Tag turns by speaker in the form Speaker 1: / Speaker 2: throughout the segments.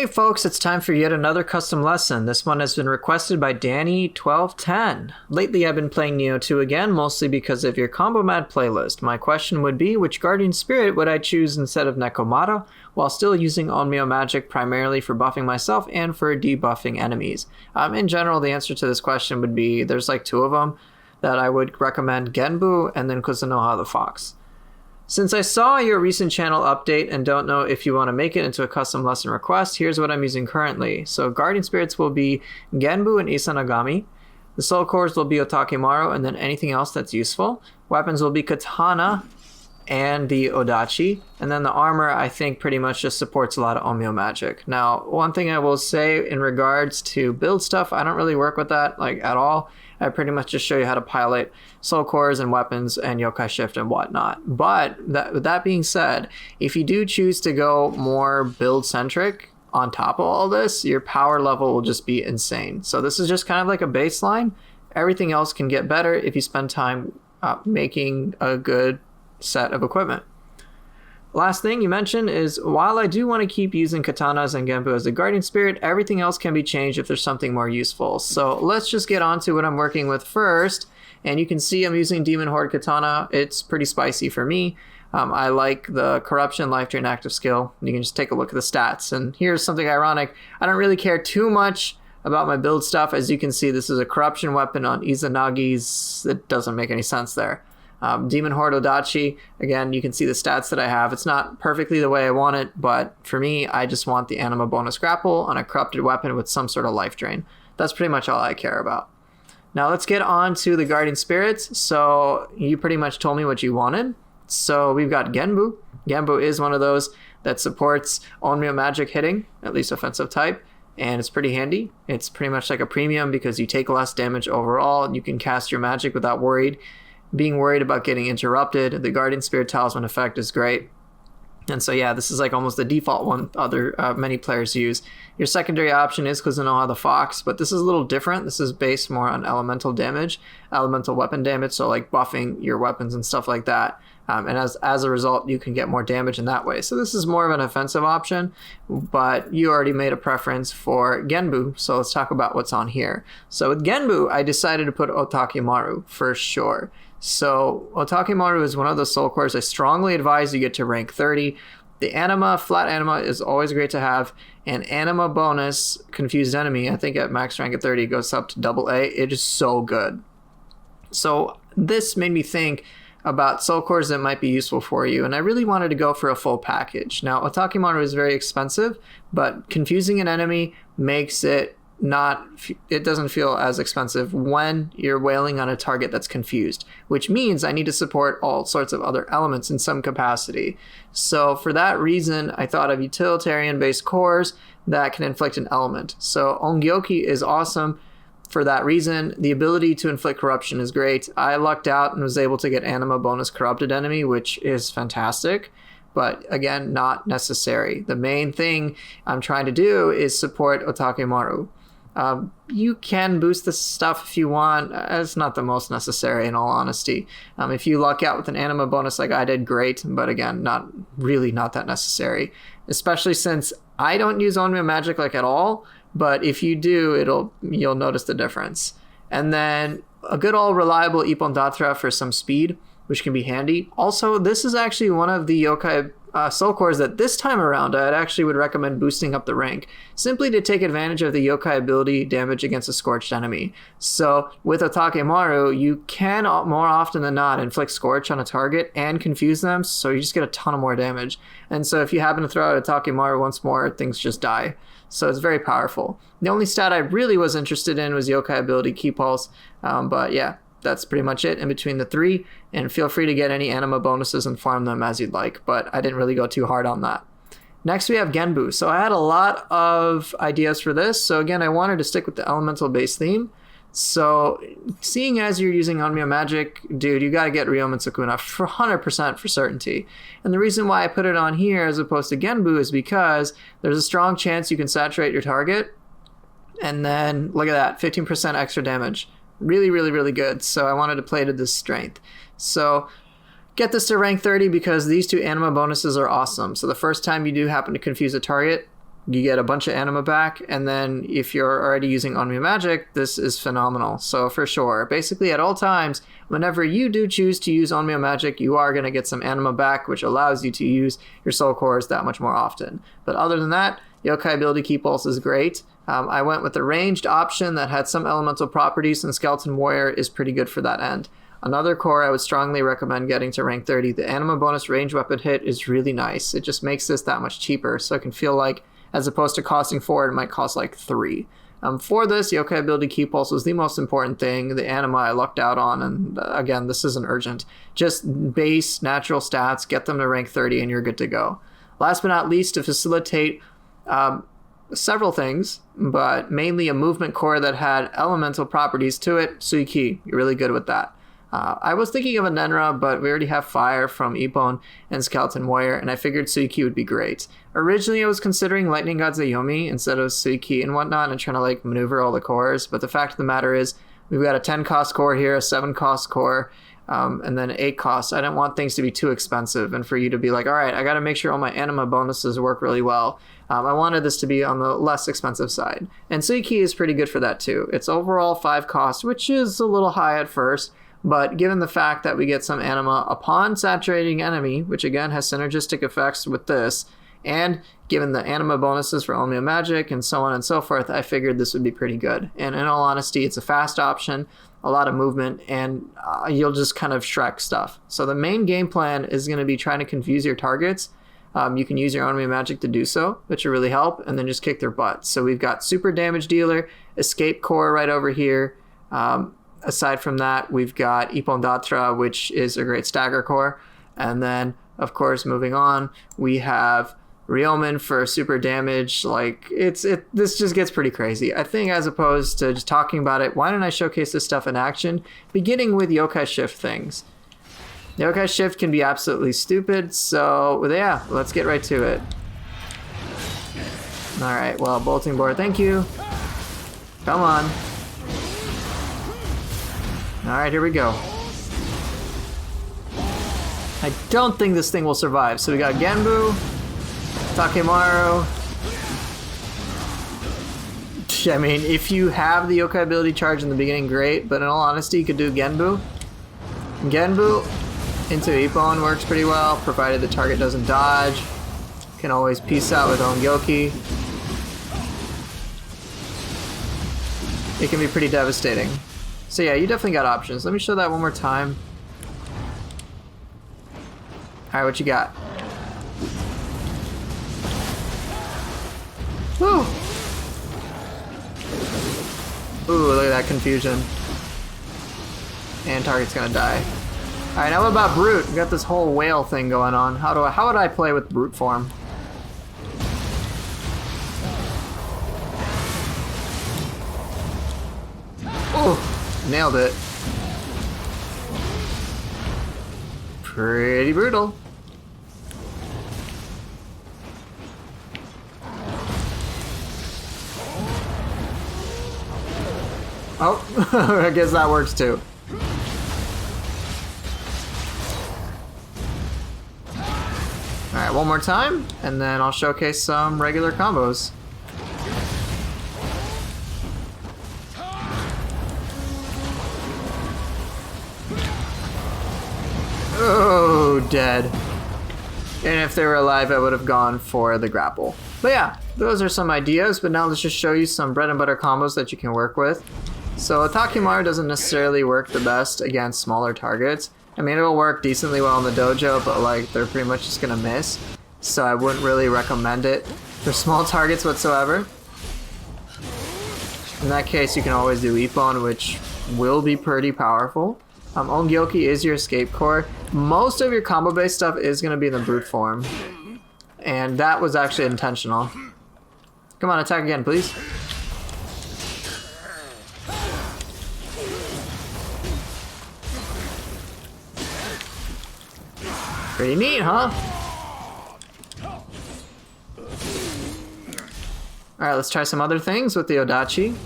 Speaker 1: Hey folks, it's time for yet another custom lesson. This one has been requested by Danny1210. Lately I've been playing Nioh 2 again, mostly because of your Combo Mad playlist. My question would be, which Guardian Spirit would I choose instead of Nekomata, while still using Onmyo Magic primarily for buffing myself and for debuffing enemies? In general, the answer to this question would be, there's like two of them that I would recommend, Genbu and then Kuzunoha the Fox. Since I saw your recent channel update and don't know if you want to make it into a custom lesson request, here's what I'm using currently. So Guardian Spirits will be Genbu and Isanagami. The Soul Cores will be Otakemaru and then anything else that's useful. Weapons will be Katana and the Odachi. And then the armor, I think, pretty much just supports a lot of Onmyo magic. Now, one thing I will say in regards to build stuff, I don't really work with that at all. I pretty much just show you how to pilot soul cores and weapons and yokai shift and whatnot. But with that being said, if you do choose to go more build centric on top of all this, your power level will just be insane. So this is just kind of like a baseline. Everything else can get better if you spend time making a good set of equipment. Last thing you mentioned is, while I do want to keep using katanas and Genbu as a guardian spirit, everything else can be changed if there's something more useful. So let's just get on to what I'm working with first. And you can see I'm using Demon Horde Katana. It's pretty spicy for me. I like the Corruption, Life Drain, Active Skill. You can just take a look at the stats. And here's something ironic. I don't really care too much about my build stuff. As you can see, this is a Corruption weapon on Izanagi's. It doesn't make any sense there. Demon Horde Odachi, again, you can see the stats that I have. It's not perfectly the way I want it, but for me, I just want the anima bonus grapple on a corrupted weapon with some sort of life drain. That's pretty much all I care about. Now let's get on to the Guardian Spirits. So you pretty much told me what you wanted. So we've got Genbu. Genbu is one of those that supports Onmyo magic hitting, at least offensive type, and it's pretty handy. It's pretty much like a premium because you take less damage overall and you can cast your magic without being worried about getting interrupted. The Guardian Spirit Talisman effect is great. And so yeah, this is like almost the default one many players use. Your secondary option is Kuzunoha the Fox, but this is a little different. This is based more on elemental damage, elemental weapon damage, so like buffing your weapons and stuff like that. And as a result, you can get more damage in that way. So this is more of an offensive option, but you already made a preference for Genbu, so let's talk about what's on here. So with Genbu, I decided to put Otakemaru for sure. So Otakemaru is one of the soul cores I strongly advise you get to rank 30. The anima, flat anima, is always great to have. And anima bonus, confused enemy, I think at max rank at 30 goes up to AA. It is so good. So this made me think about soul cores that might be useful for you, and I really wanted to go for a full package. Now, Otakemaru is very expensive, but confusing an enemy makes it doesn't feel as expensive when you're wailing on a target that's confused, which means I need to support all sorts of other elements in some capacity. So for that reason, I thought of utilitarian-based cores that can inflict an element. So Ongyoki is awesome for that reason. The ability to inflict corruption is great. I lucked out and was able to get anima bonus corrupted enemy, which is fantastic. But again, not necessary. The main thing I'm trying to do is support Otakemaru. You can boost this stuff if you want. It's not the most necessary, in all honesty. If you luck out with an anima bonus like I did, great. But again, not that necessary. Especially since I don't use Onmyo magic at all. But if you do, you'll notice the difference. And then a good old reliable Ippon-Datara for some speed, which can be handy. Also, this is actually one of the yokai soul cores that this time around I actually would recommend boosting up the rank, simply to take advantage of the yokai ability damage against a scorched enemy. So with Otakemaru, you can more often than not inflict scorch on a target and confuse them, so you just get a ton of more damage. And so if you happen to throw out Otakemaru once more, things just die. So it's very powerful. The only stat I really was interested in was yokai ability Ki Pulse, but yeah, that's pretty much it in between the three, and feel free to get any anima bonuses and farm them as you'd like, but I didn't really go too hard on that. Next we have Genbu. So I had a lot of ideas for this, so again I wanted to stick with the elemental base theme. So seeing as you're using Onmyo magic, dude, you gotta get Ryomen Sukuna for 100% for certainty. And the reason why I put it on here as opposed to Genbu is because there's a strong chance you can saturate your target, and then look at that, 15% extra damage. Really, really, really good. So I wanted to play to this strength. So get this to rank 30 because these two anima bonuses are awesome. So the first time you do happen to confuse a target, you get a bunch of anima back, and then if you're already using Onmyo magic, this is phenomenal. So for sure, basically at all times, whenever you do choose to use Onmyo magic, you are going to get some anima back, which allows you to use your soul cores that much more often. But other than that, yokai ability key pulse is great. I went with the ranged option that had some elemental properties, and Skeleton Warrior is pretty good for that end. Another core I would strongly recommend getting to rank 30. The anima bonus range weapon hit is really nice. It just makes this that much cheaper, so it can feel like, as opposed to costing 4, it might cost like 3. For this, yokai ability key pulse was the most important thing. The anima I lucked out on, and again, this isn't urgent. Just base natural stats, get them to rank 30, and you're good to go. Last but not least, to facilitate several things, but mainly a movement core that had elemental properties to it, Suiki. You're really good with that. I was thinking of a Nenra, but we already have fire from Ippon and Skeleton Warrior, and I figured Suiki would be great. Originally, I was considering Lightning God Zayomi instead of Suiki and whatnot, and trying to like maneuver all the cores, but the fact of the matter is, we've got a 10 cost core here, a 7 cost core, and then 8 costs. I didn't want things to be too expensive, and for you to be like, all right, I got to make sure all my anima bonuses work really well. I wanted this to be on the less expensive side, and Suiki is pretty good for that too. It's overall 5 cost, which is a little high at first, but given the fact that we get some anima upon saturating enemy, which again has synergistic effects with this, and given the anima bonuses for Onmyo magic and so on and so forth, I figured this would be pretty good. And in all honesty, it's a fast option, a lot of movement, and you'll just kind of Shrek stuff. So the main game plan is going to be trying to confuse your targets. You can use your Onmyo magic to do so, which will really help, and then just kick their butts. So we've got super damage dealer, escape core right over here. Aside from that, we've got Ippon-Datara, which is a great stagger core. And then, of course, moving on, we have Ryomen for super damage. This just gets pretty crazy. I think as opposed to just talking about it, why don't I showcase this stuff in action, beginning with yokai shift things. Yokai shift can be absolutely stupid, so yeah, let's get right to it. Alright, well, bolting board, thank you. Come on. Alright, here we go. I don't think this thing will survive. So we got Genbu, Otakemaru. I mean, if you have the yokai ability charge in the beginning, great. But in all honesty, you could do Genbu. Genbu into Ippon works pretty well, provided the target doesn't dodge. Can always peace out with Ongyoki. It can be pretty devastating. So yeah, you definitely got options. Let me show that one more time. Alright, what you got? Woo! Ooh, look at that confusion. And target's gonna die. Alright, now what about Brute? We got this whole whale thing going on. How would I play with Brute form? Ooh! Nailed it. Pretty brutal. Oh, I guess that works too. Alright, one more time, and then I'll showcase some regular combos. Oh, dead. And if they were alive, I would have gone for the grapple. But yeah, those are some ideas, but now let's just show you some bread and butter combos that you can work with. So Otakemaru doesn't necessarily work the best against smaller targets. I mean, it'll work decently well in the dojo, but like, they're pretty much just gonna miss. So I wouldn't really recommend it for small targets whatsoever. In that case, you can always do Ippon, which will be pretty powerful. Ongyoki is your escape core. Most of your combo-based stuff is going to be in the brute form. And that was actually intentional. Come on, attack again, please. Pretty neat, huh? Alright, let's try some other things with the Odachi.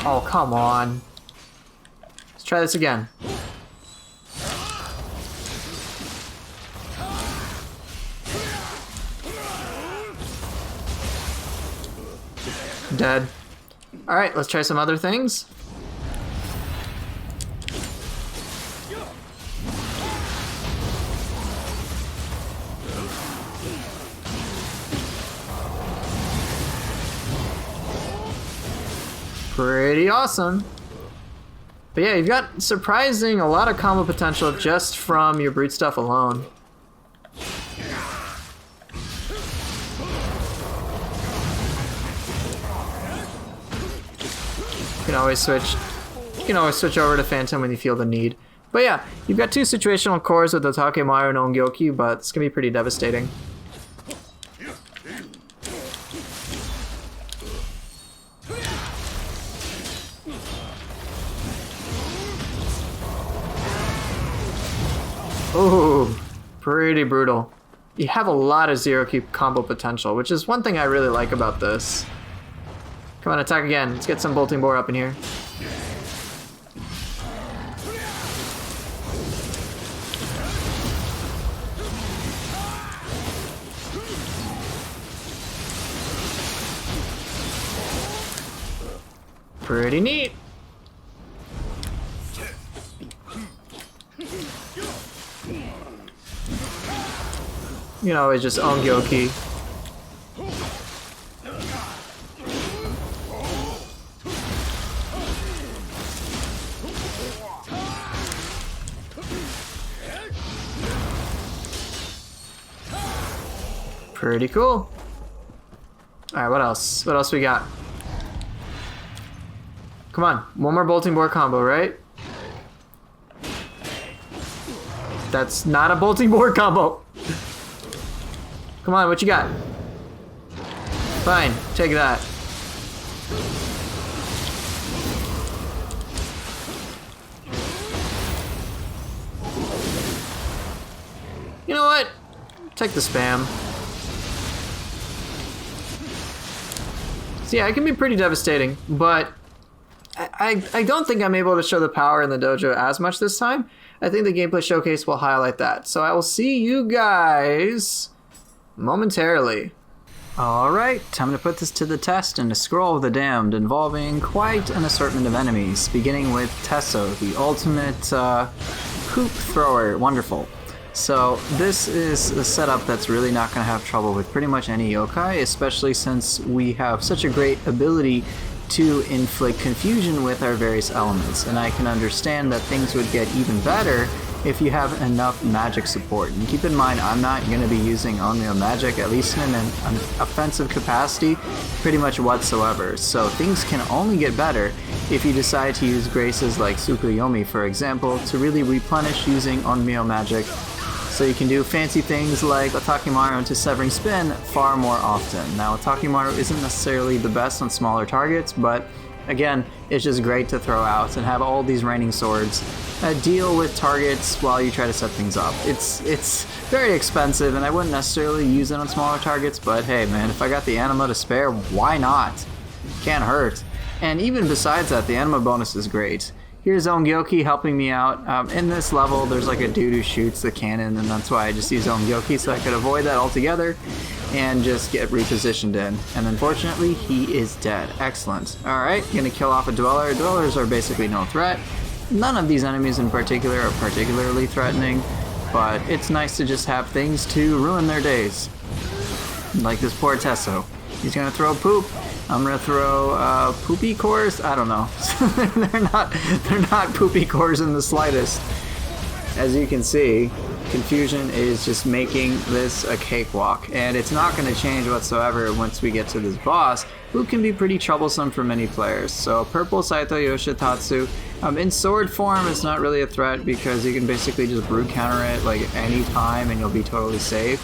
Speaker 1: Oh, come on. Let's try this again. Dead. Alright, let's try some other things. Pretty awesome. But yeah, you've got surprising a lot of combo potential just from your brute stuff alone. You can always switch over to Phantom when you feel the need. But yeah, you've got two situational cores with Otakemaru and Ongyoki, but it's gonna be pretty devastating. Ooh, pretty brutal. You have a lot of zero key combo potential, which is one thing I really like about this. Come on, attack again. Let's get some bolting boar up in here. Pretty neat. You can always just Ongyoki. Pretty cool. Alright, what else? What else we got? Come on, one more bolting boar combo, right? That's not a bolting boar combo. Come on, what you got? Fine, take that. You know what? Take the spam. So yeah, it can be pretty devastating, but I don't think I'm able to show the power in the dojo as much this time. I think the gameplay showcase will highlight that. So I will see you guys momentarily. Alright, time to put this to the test in a Scroll of the Damned involving quite an assortment of enemies, beginning with Tesso, the ultimate hoop thrower. Wonderful. So this is a setup that's really not going to have trouble with pretty much any yokai, especially since we have such a great ability to inflict confusion with our various elements, and I can understand that things would get even better if you have enough magic support. And keep in mind, I'm not going to be using Onmyo magic, at least in an offensive capacity, pretty much whatsoever. So things can only get better if you decide to use graces like Tsukuyomi, for example, to really replenish using Onmyo magic. So you can do fancy things like Otakemaru into Severing Spin far more often. Now, Otakemaru isn't necessarily the best on smaller targets, but again, it's just great to throw out and have all these raining swords deal with targets while you try to set things up. It's very expensive, and I wouldn't necessarily use it on smaller targets, but hey man, if I got the anima to spare, why not? Can't hurt. And even besides that, the anima bonus is great. Here's Ongyoki helping me out. In this level, there's like a dude who shoots the cannon, and that's why I just use Ongyoki, so I could avoid that altogether and just get repositioned in. And unfortunately, he is dead. Excellent. Alright, gonna kill off a Dweller. Dwellers are basically no threat. None of these enemies in particular are particularly threatening, but it's nice to just have things to ruin their days. Like this poor Tesso. He's gonna throw poop. I'm gonna throw poopy cores. I don't know. they're not poopy cores in the slightest. As you can see, confusion is just making this a cakewalk, and it's not going to change whatsoever once we get to this boss, who can be pretty troublesome for many players. So purple Saito Yoshitatsu, in sword form, it's not really a threat because you can basically just brute counter it like any time and you'll be totally safe.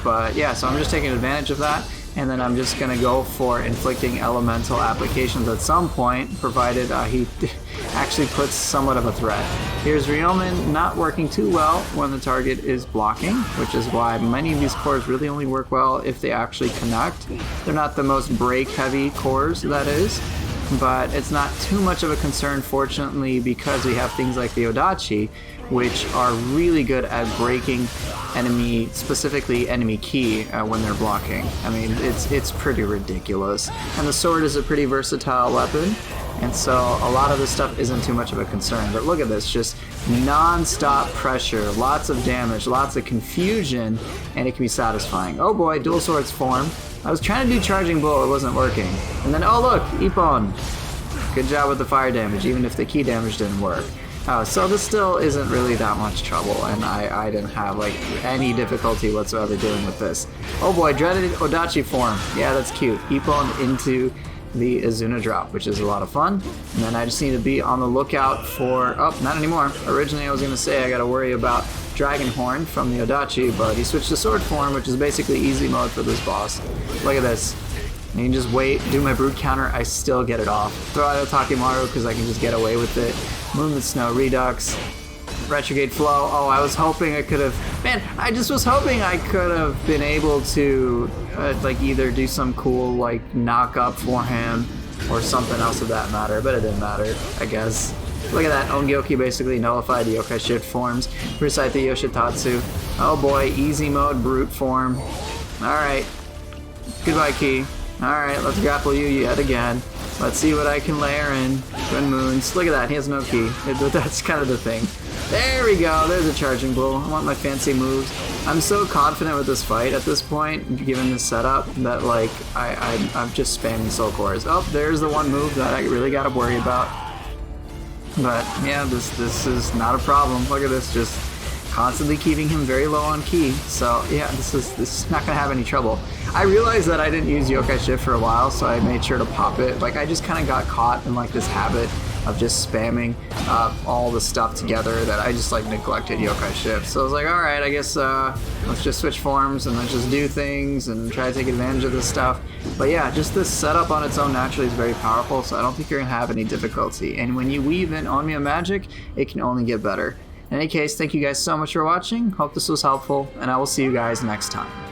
Speaker 1: But yeah, so I'm just taking advantage of that. And then I'm just going to go for inflicting elemental applications at some point, provided he actually puts somewhat of a threat. Here's Ryomen, not working too well when the target is blocking, which is why many of these cores really only work well if they actually connect. They're not the most break-heavy cores, that is. but it's not too much of a concern, fortunately, because we have things like the Odachi, which are really good at breaking enemy, specifically enemy ki, when they're blocking. I mean, it's pretty ridiculous. And the sword is a pretty versatile weapon, and so a lot of this stuff isn't too much of a concern. But look at this, just non-stop pressure, lots of damage, lots of confusion, and it can be satisfying. Oh boy, dual swords form. I was trying to do charging blow, it wasn't working. And then, oh look, Ippon. Good job with the fire damage, even if the ki damage didn't work. So this still isn't really that much trouble, and I didn't have like any difficulty whatsoever dealing with this. Oh boy, dreaded Odachi form. Yeah, that's cute. Ippon into the Izuna drop, which is a lot of fun. And then I just need to be on the lookout for, oh, not anymore. Originally I was going to say I got to worry about Dragon Horn from the Odachi, but he switched to sword form, which is basically easy mode for this boss. Look at this. You can just wait, do my brute counter, I still get it off. Throw out Otakemaru because I can just get away with it. Moonlit Snow Redux. Retrograde Flow. Oh, I was hoping I could have... Man, I just was hoping I could have been able to like either do some cool like knock up for him or something else of that matter, but it didn't matter, I guess. Look at that, Ongyoki basically nullified the yokai shift forms. Recite the Yoshitatsu. Oh boy, easy mode brute form. Alright. Goodbye, Ki. Alright, let's grapple you yet again. Let's see what I can layer in. Twin Moons. Look at that, he has no ki. That's kind of the thing. There we go, there's a charging blow. I want my fancy moves. I'm so confident with this fight at this point, given this setup, that like, I'm just spamming soul cores. Oh, there's the one move that I really gotta worry about. But yeah, this is not a problem. Look at this, just constantly keeping him very low on ki. So yeah, this is not gonna have any trouble. I realized that I didn't use yokai shift for a while, so I made sure to pop it. Like I just kind of got caught in like this habit of just spamming all the stuff together that I just like neglected yokai shift. So I was like, all right, I guess let's just switch forms and let's just do things and try to take advantage of this stuff. But yeah, just this setup on its own naturally is very powerful, so I don't think you're gonna have any difficulty. And when you weave in Onmyo magic, it can only get better. In any case, thank you guys so much for watching. Hope this was helpful, and I will see you guys next time.